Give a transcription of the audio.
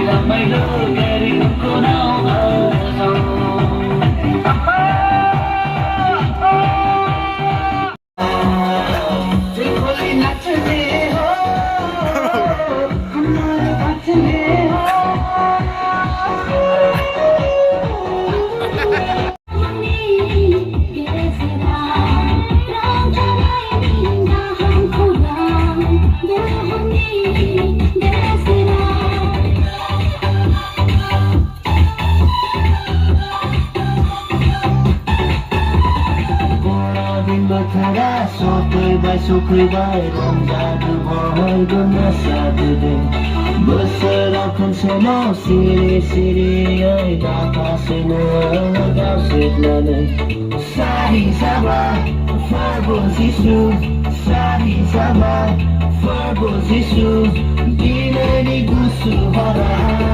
रमाइलो गरी कुनाउँछौ त्रिकोली नाच्ने हो हाम्रो बाँच्ने हो Sukai rongjaadu bhaiको नशा दुधे बसेर खुम्सेनो सिरी बातासेनो गाउँसेट्लने सारी साबा फर्बोसिसु सारी साबा फर्बोसिसु दिनैनी गुसु हरा